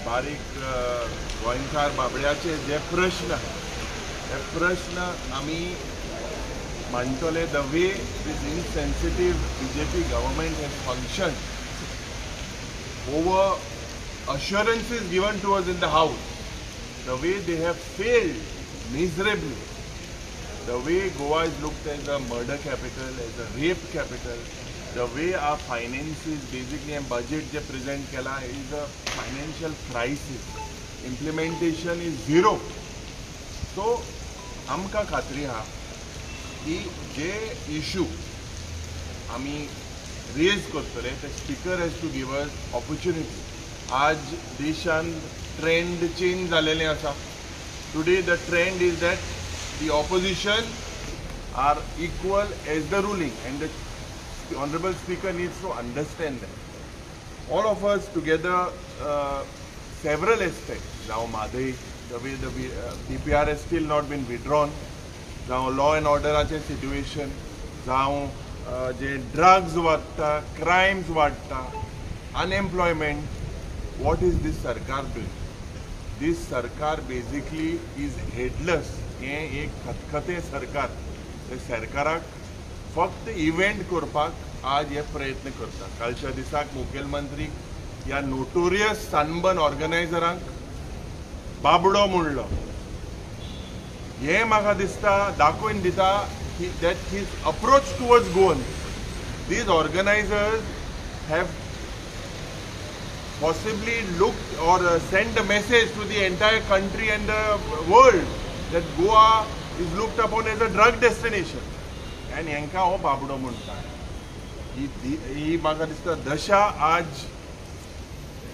बारीक गोंयकार बाबड्याचे जे प्रश्न हे प्रश्न आमी मांडटले. The way this insensitive BJP government has functioned, over assurances given to us in the house, the way they have failed miserably, the way Goa is looked as a murder capital, as a rape capital, the way our finances basically and budget जे present केला is a financial crisis. Implementation is zero. So आमकां खात्री हा की जे issue आमी raise करतले ते speaker has to give us opportunity. आज देशान ट्रेंड चेंज जालेलें आसा. Today the trend is that the opposition are equal as the ruling, and the honorable speaker needs to understand that. All of us together, several aspects, now Madhai, the way the DPR has still not been withdrawn, now law and order situation, now जे drugs वाडटा, crimes वाडटा, unemployment, what is this Sarkar doing? This Sarkar basically is headless. हे एक खतखते सरकार. ते सरकाराक फक्त event करपाक आज हे प्रयत्न करता. कालच्या दिसाक मुखेलमंत्री ह्या नोटोरियस सनबर्न ऑर्गनायझरांक बाबडो म्हणलो. हे म्हाका दिसता दाखोवन दिता that his approach towards Goan, these organizers have possibly looked or sent a message to the entire country and the world that Goa is looked upon as a drug destination. And यांका हो बाबडो म्हणटा. ही म्हाका दिसता दशा आज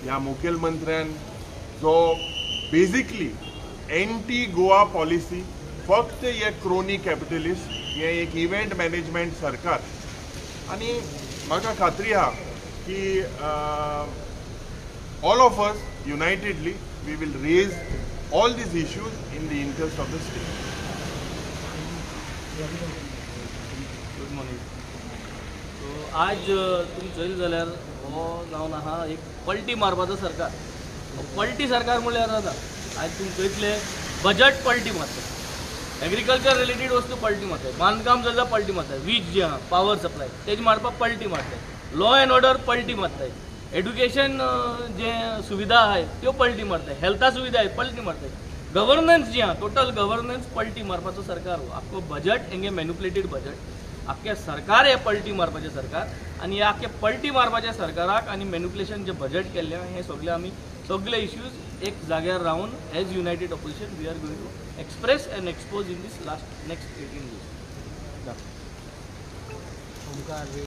ह्या मुखेलमंत्र्यान जो basically anti Goa policy, फक्त हे क्रोनी कॅपिटलिस्ट, हे एक इव्हेंट मॅनेजमेंट सरकार. आणि म्हाका खात्री हा की all of us unitedly we will raise all these issues in the interest of the state. Good morning. So आज तुम्ही चल जाल्यार हो जावन आहा एक पलटी मारपाचो सरकार. पलटी सरकार म्हणल्यार जाता. आज तुमी पळयतले बजट पलटी मारता, एग्रीकल्चर रिलेटेड वस्तू पलटी मारतात, बांदकाम जाल्यार पलटी मारतात, वीज जे आहा पावर सप्लाय तेजी मारपाक पलटी मारतात, लॉ अँड ऑर्डर पलटी मारतात, एड्युकेशन जे सुविधा आहेत त्यो पलटी मारतात, हेल्था सुविधा आहेत पलटी मारतात, गव्हर्नन्स जी आहा टोटल गव्हर्नन्स पलटी मारपाचो सरकार. आख्खो बजट हेंगे मॅन्युप्युलेटेड बजट, आख्खे सरकार हे पलटी मारपाचें सरकार. आनी हे आख्खे पलटी मारपाच्या सरकाराक आनी मॅन्युप्युलेशन जे बजट केल्लें हे सगळे आमी सगळे इश्यूज एक जाग्यार रावन as united opposition we are going to express and expose in these next 18 days.